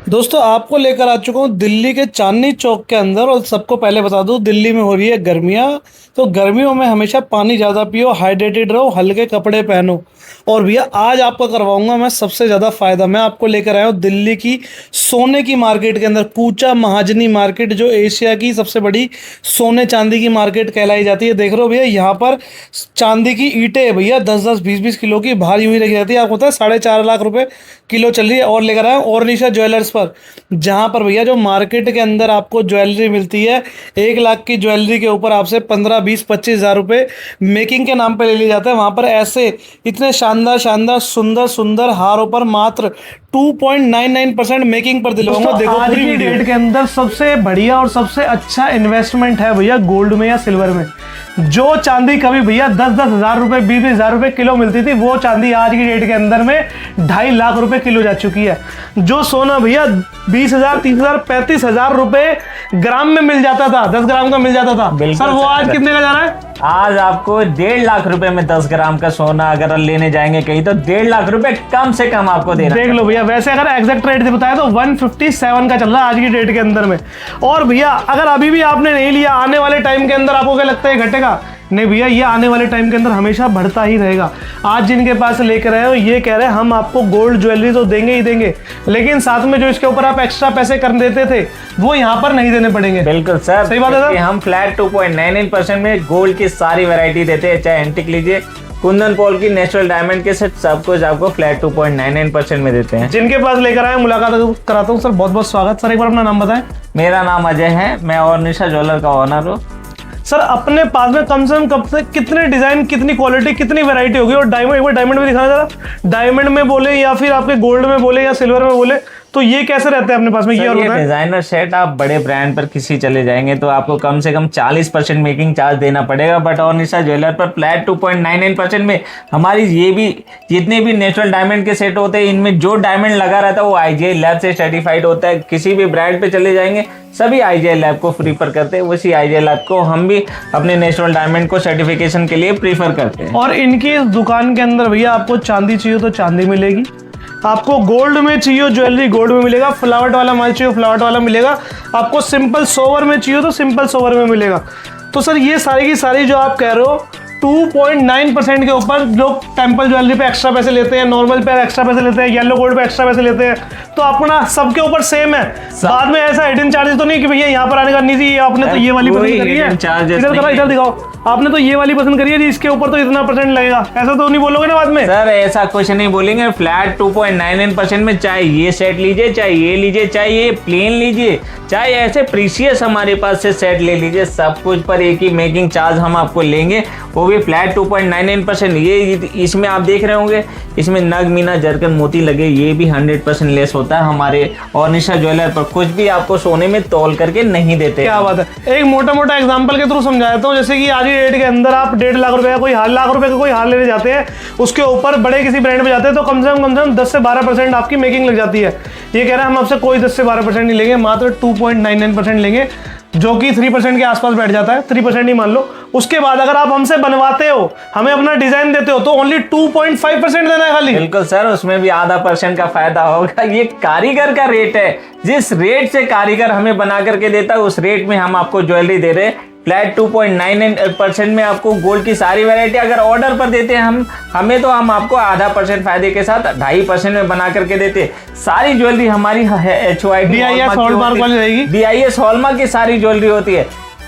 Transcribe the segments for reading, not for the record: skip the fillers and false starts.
दोस्तों आपको लेकर आ चुका हूँ दिल्ली के चांदनी चौक के अंदर। और सबको पहले बता दूँ, दिल्ली में हो रही है गर्मियाँ, तो गर्मियों में हमेशा पानी ज़्यादा पियो, हाइड्रेटेड रहो, हल्के कपड़े पहनो। और भैया आज आपको करवाऊंगा मैं सबसे ज़्यादा फ़ायदा। मैं आपको लेकर आया हूँ दिल्ली की सोने की मार्केट के अंदर, कूचा महाजनी मार्केट, जो एशिया की सबसे बड़ी सोने चांदी की मार्केट कहलाई जाती है। देख रहे हो भैया, यहाँ पर चांदी की ईंटें भैया 10-10 20-20 किलो की भारी हुई रखी जाती है। आपको पता है 4.5 लाख रुपए किलो चल रही है। और लेकर आया और निशा ज्वेलर्स पर, जहां पर भैया जो मार्केट के अंदर आपको ज्वेलरी मिलती है, 1 लाख की ज्वेलरी के ऊपर आपसे 15-20-25 हज़ार रुपए मेकिंग के नाम पे ले लिया जाता है। वहां पर ऐसे इतने शानदार शानदार सुंदर सुंदर हारों पर मात्र 2.99% मेकिंग पर दिलवाऊंगा। देखो आज की डेट के अंदर सबसे बढ़िया और सबसे अच्छा इन्वेस्टमेंट है भैया गोल्ड में या सिल्वर में। जो चांदी कभी भैया 10-10 हज़ार रुपए 20-20 हज़ार रुपए किलो मिलती थी, वो चांदी आज की डेट के अंदर में 2.5 लाख रुपए किलो जा चुकी है। जो सोना भैया 20,000 30,000 35,000 रुपए ग्राम में मिल जाता था, 10 ग्राम का मिल जाता था, सर वो आज कितने का जा रहा है? आज आपको 1.5 लाख रुपए में 10 ग्राम का सोना अगर लेने जाएंगे कहीं, तो 1.5 लाख रुपए कम से कम आपको देना। देख लो भैया, वैसे अगर एग्जैक्ट रेट बताया तो 157 का चल रहा है आज की डेट के अंदर में। और भैया अगर अभी भी आपने नहीं लिया, आने वाले टाइम के अंदर आपको क्या लगता है घटेगा? नहीं भैया, ये आने वाले टाइम के अंदर हमेशा बढ़ता ही रहेगा। आज जिनके पास लेकर आए हो ये कह रहे हैं हम आपको गोल्ड ज्वेलरी तो देंगे ही देंगे, लेकिन साथ में जो इसके ऊपर आप एक्स्ट्रा पैसे कर देते थे वो यहाँ पर नहीं देने पड़ेंगे। बिल्कुल सर, सही बात है सर। हम फ्लैट 2.99% में गोल्ड की सारी वैरायटी देते हैं, चाहे एंटिक लीजिए, कुंदन पॉल की, नेचुरल डायमंड के सेट, सब कुछ आपको फ्लैट 2.99% में देते हैं। जिनके पास लेकर आए मुलाकात कराता हूँ सर। बहुत बहुत स्वागत सर। एक बार अपना नाम बताएं। मेरा नाम अजय है, मैं और निशा ज्वेलर का ऑनर हूँ। सर अपने पास में कम से कम कितने डिजाइन, कितनी क्वालिटी, कितनी वैरायटी होगी? और डायमंड, एक बार डायमंड में दिखाना जरा। डायमंड में बोले या फिर आपके गोल्ड में बोले या सिल्वर में बोले, तो ये कैसे रहते हैं अपने पास में? ये डिजाइनर सेट आप बड़े ब्रांड पर किसी चले जाएंगे तो आपको कम से कम 40% मेकिंग चार्ज देना पड़ेगा। बट और निशा ज्वेलर पर फ्लैट 2.99% में हमारी ये भी जितने भी नेचुरल डायमंड के सेट होते हैं, इनमें जो डायमंड लगा रहता है वो IGI लैब से सर्टिफाइड होता है। किसी भी ब्रांड पे चले जाएंगे सभी IGI लैब को प्रीफर करते हैं, उसी IGI लैब को हम भी अपने नेचुरल डायमंड को सर्टिफिकेशन के लिए प्रीफर करते हैं। और इनकी इस दुकान के अंदर भैया आपको चांदी चाहिए तो चांदी मिलेगी, आपको गोल्ड में चाहिए ज्वेलरी गोल्ड में मिलेगा, फ्लावर्ट वाला माल चाहिए फ्लावर्ट वाला मिलेगा, आपको सिंपल सोवर में चाहिए तो सिंपल सोवर में मिलेगा। तो सर ये सारी की सारी जो आप कह रहे हो 2.9% के ऊपर लोग टेम्पल ज्वेलरी पे एक्स्ट्रा पैसे लेते हैं, नॉर्मल पे एक्स्ट्रा पैसे लेते हैं, येलो गोल्ड पे एक्स्ट्रा पैसे लेते हैं, तो अपना सबके ऊपर सेम है। बाद में ऐसा हिडन चार्जेस तो नहीं कि भैया यहाँ पर आने का नहीं थी, आपने तो ये वाली पसंद करी है, इधर दिखाओ, आपने तो ये वाली पसंद करी है जी, इसके ऊपर तो इतना % लगेगा, ऐसा तो नहीं बोलोगे ना बाद में? सर ऐसा कुछ नहीं बोलेंगे। फ्लैट 2.99% में चाहे ये सेट लीजिए, चाहे ये लीजिए, चाहे ये प्लेन लीजिए, चाहे ऐसे प्रीशियस हमारे पास से सेट ले लीजिए, सब कुछ पर एक ही मेकिंग चार्ज हम आपको लेंगे, वो भी फ्लैट 2.99%। ये इसमें आप देख रहे होंगे, इसमें नग मीना जरकन मोती लगे, ये भी 100% लेस होता है हमारे और निशा ज्वेलर पर। कुछ भी आपको सोने में तौल करके नहीं देते। क्या बात है। एक मोटा मोटा एग्जांपल के थ्रू समझाता हूँ। जैसे कि आज की डेट के अंदर आप 1.5 लाख रुपए का कोई लाख रुपए का कोई हार लेने जाते हैं, उसके ऊपर बड़े किसी ब्रांड में जाते हैं तो कम से कम 10 से 12% आपकी मेकिंग लग जाती है। ये कह रहे हैं हम आपसे कोई 10 से 12% नहीं लेंगे, मात्र 2.99% लेंगे, जो कि 3% के आसपास बैठ जाता है। 3% ही मान लो। उसके बाद अगर आप हमसे बनवाते हो, हमें अपना डिजाइन देते हो, तो ओनली 2.5% देना है खाली। बिल्कुल सर, उसमें भी % का फायदा होगा। ये कारीगर का रेट है, जिस रेट से कारीगर हमें बना करके देता है उस रेट में हम आपको ज्वेलरी दे रहे हैं। फ्लैट 2.99% में आपको गोल्ड की सारी वैरायटी अगर ऑर्डर पर देते हैं हमें तो हम आपको % फायदे के साथ 2.5% में बना करके देते। सारी ज्वेलरी हमारी HOI BIS हॉलमार्क वाली रहेगी। BIS हॉलमार्क की सारी ज्वेलरी होती है।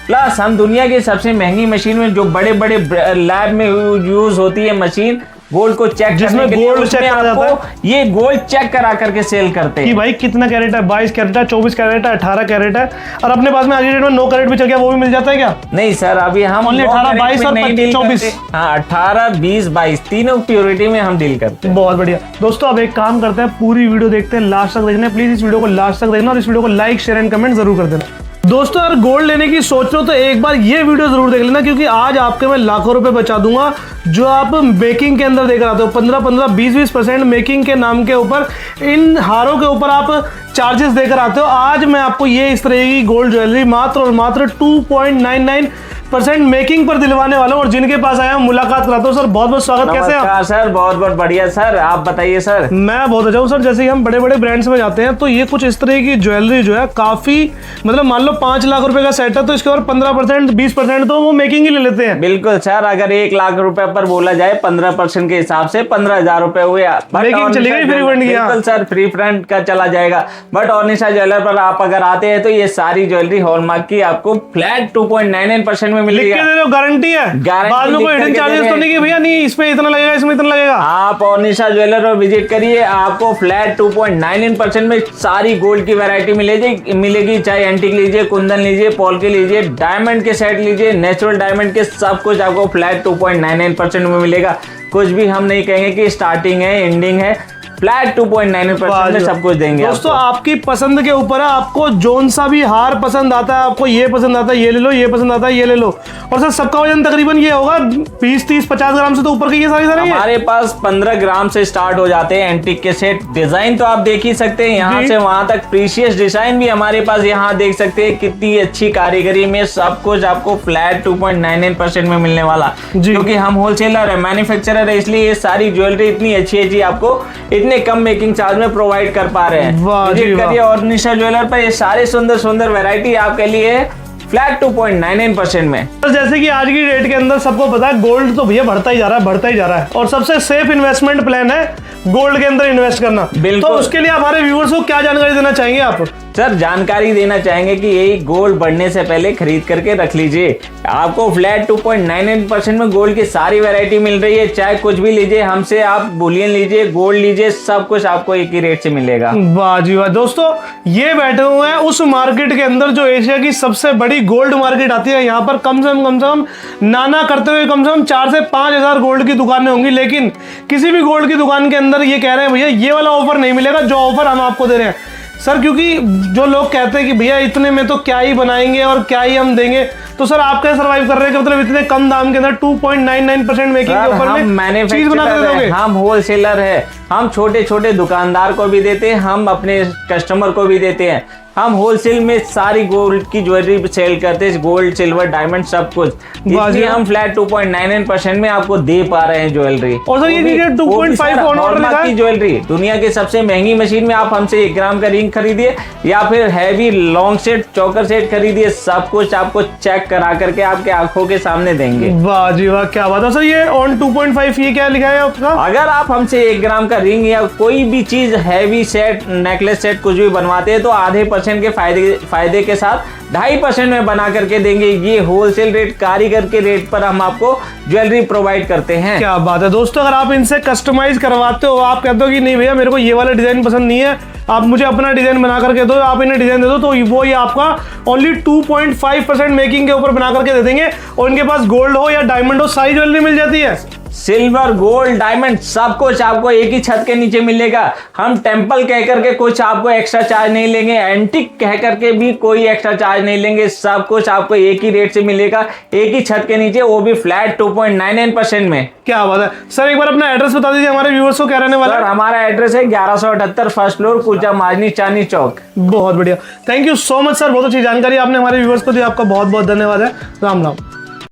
प्लस हम दुनिया की सबसे महंगी मशीन में, जो बड़े बड़े लैब में यूज होती है मशीन, गोल्ड को चेक जिसमें गोल्ड चेक करा जाता है, ये गोल्ड चेक करा करके सेल करते हैं कि भाई कितना कैरेट है, 22 कैरेट है, 24 कैरेट है, 18 कैरेट है। और अपने पास में आज की डेट में 9 कैरेट भी चल गया, वो भी मिल जाता है क्या? नहीं सर, अभी हम 18, 22 और 24। हाँ, 18, 20, 22 तीनों प्योरिटी में हम डील करते हैं। बहुत बढ़िया। दोस्तों अब एक काम करते हैं, पूरी वीडियो देखते हैं, लास्ट तक देखना। प्लीज इस वीडियो को लास्ट तक देखना और इस वीडियो को लाइक शेयर एंड कमेंट जरूर कर देना। दोस्तों अगर गोल्ड लेने की सोच रहे हो तो एक बार ये वीडियो जरूर देख लेना, क्योंकि आज आपके मैं लाखों रुपए बचा दूंगा जो आप मेकिंग के अंदर देख आते हो। 15-15, 20-20% मेकिंग के नाम के ऊपर इन हारों के ऊपर आप चार्जेस देकर आते हो। आज मैं आपको ये इस तरह की गोल्ड ज्वेलरी मात्र और मात्र 2.99 100% मेकिंग पर दिलवाने वाला हूँ और जिनके पास आया हूँ मुलाकात कराता हूँ। सर बहुत बहुत स्वागत, कैसे हैं आप? नमस्कार सर, बहुत बहुत बढ़िया सर, आप बताइए सर। मैं बहुत अच्छा हूँ सर। जैसे ही हम बड़े बड़े ब्रांड्स में जाते हैं तो ये कुछ इस तरह की ज्वेलरी जो है काफी, मतलब मान लो 5 लाख रुपए का सेट है तो इसके ऊपर 15% 20% तो वो मेकिंग ही ले लेते हैं। बिल्कुल सर, अगर 1 लाख रुपए पर बोला जाए 15% के हिसाब से 15,000 रुपए हुए। मेकिंग चली गई फ्री फंड की। बिल्कुल सर, फ्री फ्रंट का चला जाएगा। बट ऑर्निशा ज्वेलर पर आप अगर आते हैं तो ये सारी ज्वेलरी हॉलमार्क की आपको फ्लैट 2.99% में मिलेगी। गारंटी है, बाद में कोई हिडन चार्जेस तो नहीं कि भैया नहीं इसमें इतना लगेगा इसमें इतना लगेगा। आप ऑर्निशा ज्वेलर पर विजिट करिए, आपको फ्लैट 2.99% में सारी गोल्ड की वैरायटी मिलेगी। चाहे एंटीक लीजिए, कुंदन लीजिए, पॉल लीजिए, डायमंड के सेट लीजिए, नेचुरल डायमंड के, सब कुछ आपको फ्लैट 2.99% में मिलेगा। कुछ भी हम नहीं कहेंगे कि स्टार्टिंग है एंडिंग है, फ्लैट 2.99% में सब कुछ देंगे। दोस्तों आपकी पसंद के ऊपर है, आपको जोन सा भी हार पसंद आता है, आपको ये पसंद आता है ये ले लो, ये पसंद आता है ये ले लो। और सर सबका वजन तकरीबन ये होगा 20 30 50 ग्राम से तो ऊपर की ये सारी हमारे पास 15 ग्राम से स्टार्ट हो जाते हैं एंटीक के सेट। डिजाइन तो आप देख ही सकते हैं, यहाँ से वहां तक प्रीशियस डिजाइन भी हमारे पास यहाँ देख सकते हैं। कितनी अच्छी कारीगरी में सब कुछ आपको फ्लैट 2.99% में मिलने वाला, क्योंकि हम होलसेलर है, मैन्युफैक्चरर है, इसलिए ये सारी ज्वेलरी इतनी अच्छी आपको इतने कम मेकिंग चार्ज में प्रोवाइड कर पा रहे हैं। विजिट करिए ऑर्निशा ज्वेलर पर, ये सारे सुंदर सुंदर वैरायटी आपके लिए फ्लैट 2.99% में। जैसे कि आज की डेट के अंदर सबको पता है गोल्ड तो भैया बढ़ता ही जा रहा है और सबसे सेफ इन्वेस्टमेंट प्लान है गोल्ड के अंदर इन्वेस्ट करना। तो उसके लिए हमारे व्यूअर्स को क्या जानकारी देना चाहेंगे आप? सर जानकारी देना चाहेंगे कि यही गोल्ड बढ़ने से पहले खरीद करके रख लीजिए। आपको फ्लैट 2.99% में गोल्ड की सारी वैरायटी मिल रही है। चाहे कुछ भी लीजिए हमसे, आप बुलियन लीजिए, गोल्ड लीजिए, सब कुछ आपको एक ही रेट से मिलेगा। वाह जी वाह। दोस्तों ये बैठे हुए हैं उस मार्केट के अंदर जो एशिया की सबसे बड़ी गोल्ड मार्केट आती है। यहाँ पर कम से कम नाना करते हुए कम से कम 4 से 5 हजार गोल्ड की दुकानें होंगी, लेकिन किसी भी गोल्ड की दुकान के अंदर ये कह रहे हैं भैया ये वाला ऑफर नहीं मिलेगा जो ऑफर हम आपको दे रहे हैं। सर क्योंकि जो लोग कहते हैं कि भैया इतने में तो क्या ही बनाएंगे और क्या ही हम देंगे, तो सर आप कैसे सर्वाइव कर रहे हैं कि मतलब इतने कम दाम के अंदर 2.99% मेकिंग के ऊपर में चीज बना के दोगे? हम होलसेलर है, हम छोटे छोटे दुकानदार को भी देते हैं, हम अपने कस्टमर को भी देते हैं। हम होलसेल में सारी गोल्ड की ज्वेलरी सेल करते हैं, गोल्ड सिल्वर डायमंड सब कुछ, इसलिए हम फ्लैट 2.99% में आपको दे पा रहे हैं ज्वेलरी। और सर ये 2.5 हॉलमार्क की ज्वेलरी, दुनिया की सबसे महंगी मशीन में आप हमसे 1 ग्राम का रिंग खरीदिए या फिर हैवी लॉन्ग सेट चौकर सेट खरीदिए, सब कुछ आपको चेक करा करके आपके आंखों के सामने देंगे। वाह जी वाह, क्या बात है। सर ये ऑन 2.5 ये क्या लिखा है आपका? अगर आप हमसे 1 ग्राम का रिंग या कोई भी चीज हैवी सेट नेकलेस सेट कुछ भी बनवाते हैं तो आधे % के फायदे के साथ 2.5% में बना करके देंगे। ये होलसेल रेट, कारीगर के रेट पर हम आपको ज्वेलरी प्रोवाइड करते हैं। क्या बात है दोस्तों। अगर आप इनसे कस्टमाइज करवाते हो, आप कहते हो कि नहीं भैया मेरे को ये वाला डिजाइन पसंद नहीं है, आप मुझे अपना डिजाइन बना करके दो, आप इन्हें डिजाइन दे दो, तो वो ये आपका ओनली 2.5% मेकिंग के ऊपर बना करके दे देंगे। और इनके पास गोल्ड हो या डायमंड हो सारी ज्वेलरी मिल जाती है। सिल्वर गोल्ड डायमंड सब कुछ आपको एक ही छत के नीचे मिलेगा। हम टेम्पल कह करके कुछ आपको एक्स्ट्रा चार्ज नहीं लेंगे, एंटिक कह करके भी कोई एक्स्ट्रा चार्ज नहीं लेंगे, सब कुछ आपको एक ही रेट से मिलेगा, एक ही छत के नीचे, वो भी फ्लैट 2.99% में। क्या बात है। सर एक बार अपना एड्रेस बता दीजिए हमारे व्यूअर्स को, क्या रहने वाला है? सर हमारा एड्रेस है 1178 फर्स्ट फ्लोर, कुचा माजनी चांदनी चौक। बहुत बढ़िया, thank you so much sir, बहुत अच्छी जानकारी आपने हमारे व्यूअर्स को दी, आपका बहुत बहुत धन्यवाद है। राम राम।